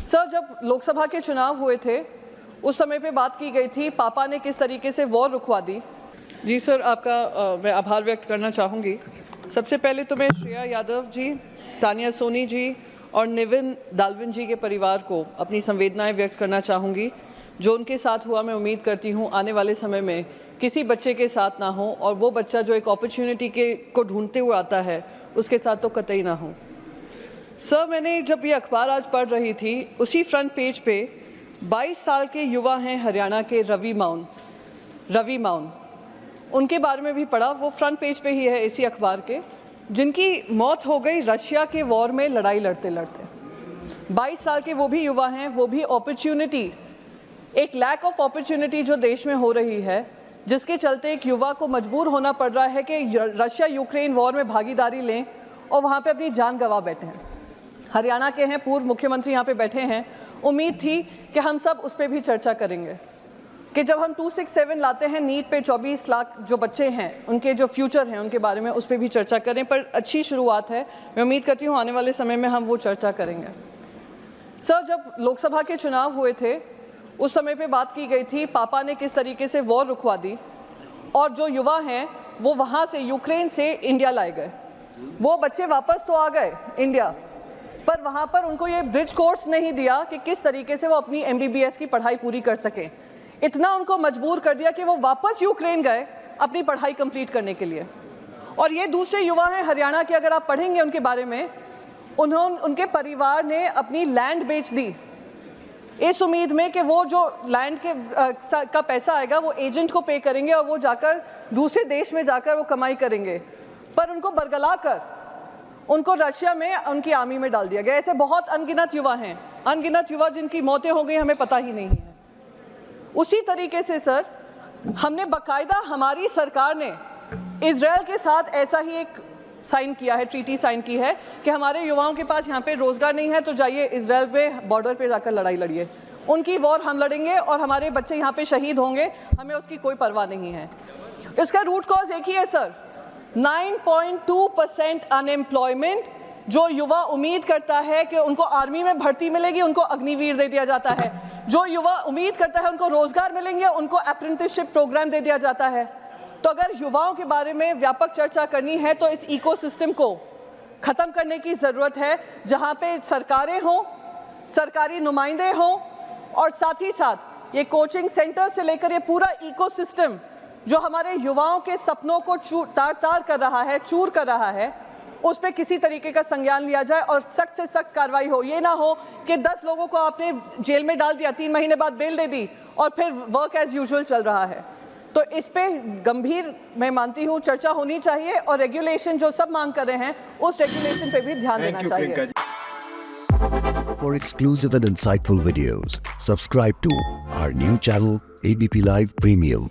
Sir, जब लोकसभा के चुनाव हुए थे उस समय पे बात की गई थी पापा ने किस तरीके से वॉर रुकवा दी। जी सर, आपका मैं आभार व्यक्त करना चाहूँगी। सबसे पहले तो मैं श्रेया यादव जी, तानिया सोनी जी और निविन दालविन जी के परिवार को अपनी संवेदनाएं व्यक्त करना चाहूँगी। जो उनके साथ हुआ, मैं उम्मीद करती हूँ आने वाले समय में किसी बच्चे के साथ ना हो, और वो बच्चा जो एक अपॉर्चुनिटी को ढूंढते हुए आता है उसके साथ तो कतई ना हो। सर, मैंने जब ये अखबार आज पढ़ रही थी, उसी फ्रंट पेज पे 22 साल के युवा हैं हरियाणा के रवि माउन, उनके बारे में भी पढ़ा। वो फ्रंट पेज पे ही है इसी अखबार के, जिनकी मौत हो गई रशिया के वॉर में लड़ाई लड़ते लड़ते। 22 साल के वो भी युवा हैं, वो भी अपॉर्चुनिटी, एक लैक ऑफ अपॉर्चुनिटी जो देश में हो रही है, जिसके चलते एक युवा को मजबूर होना पड़ रहा है कि रशिया यूक्रेन वॉर में भागीदारी लें और वहाँ पे अपनी जान गंवा बैठे हैं। हरियाणा के हैं, पूर्व मुख्यमंत्री यहाँ पे बैठे हैं। उम्मीद थी कि हम सब उस पर भी चर्चा करेंगे कि जब हम 267 लाते हैं नीट पे, 24 लाख जो बच्चे हैं उनके जो फ्यूचर हैं उनके बारे में उस पर भी चर्चा करें। पर अच्छी शुरुआत है, मैं उम्मीद करती हूँ आने वाले समय में हम वो चर्चा करेंगे। सर, जब लोकसभा के चुनाव हुए थे उस समय पे बात की गई थी पापा ने किस तरीके से वॉर रुकवा दी, और जो युवा हैं वो वहाँ से यूक्रेन से इंडिया लाए गए। वो बच्चे वापस तो आ गए इंडिया, पर वहाँ पर उनको ये ब्रिज कोर्स नहीं दिया कि किस तरीके से वो अपनी MBBS की पढ़ाई पूरी कर सकें। इतना उनको मजबूर कर दिया कि वो वापस यूक्रेन गए अपनी पढ़ाई कंप्लीट करने के लिए। और ये दूसरे युवा हैं हरियाणा के, अगर आप पढ़ेंगे उनके बारे में, उनके परिवार ने अपनी लैंड बेच दी इस उम्मीद में कि वो जो लैंड का पैसा आएगा वो एजेंट को पे करेंगे और वो जाकर दूसरे देश में जाकर वो कमाई करेंगे। पर उनको बरगला कर उनको रशिया में उनकी आर्मी में डाल दिया गया। ऐसे बहुत अनगिनत युवा हैं, अनगिनत युवा जिनकी मौतें हो गई हमें पता ही नहीं है। उसी तरीके से सर, हमने बाकायदा, हमारी सरकार ने इजराइल के साथ ऐसा ही एक साइन किया है, ट्रीटी साइन की है कि हमारे युवाओं के पास यहाँ पे रोजगार नहीं है तो जाइए इजराइल पे बॉर्डर पे जाकर लड़ाई लड़िए, उनकी वॉर हम लड़ेंगे और हमारे बच्चे यहाँ पे शहीद होंगे, हमें उसकी कोई परवाह नहीं है। इसका रूट कॉज एक ही है सर, 9.2% अनएम्प्लॉयमेंट। जो युवा उम्मीद करता है कि उनको आर्मी में भर्ती मिलेगी, उनको अग्निवीर दे दिया जाता है। जो युवा उम्मीद करता है उनको रोजगार मिलेंगे, उनको अप्रेंटिसशिप प्रोग्राम दे दिया जाता है। तो अगर युवाओं के बारे में व्यापक चर्चा करनी है तो इस इकोसिस्टम को खत्म करने की ज़रूरत है, जहां पे सरकारें हों, सरकारी नुमाइंदे हों, और साथ ही साथ ये कोचिंग सेंटर से लेकर ये पूरा इकोसिस्टम जो हमारे युवाओं के सपनों को तार-तार कर रहा है, चूर कर रहा है, उस पर किसी तरीके का संज्ञान लिया जाए और सख्त से सख्त कार्रवाई हो। ये ना हो कि 10 लोगों को आपने जेल में डाल दिया, 3 महीने बाद बेल दे दी और फिर वर्क एज यूजुअल चल रहा है। तो इस पे गंभीर, मैं मानती हूँ, चर्चा होनी चाहिए और रेगुलेशन जो सब मांग कर रहे हैं उस रेगुलेशन पे भी ध्यान देना चाहिए। For exclusive and insightful videos, subscribe to our new channel ABP Live Premium.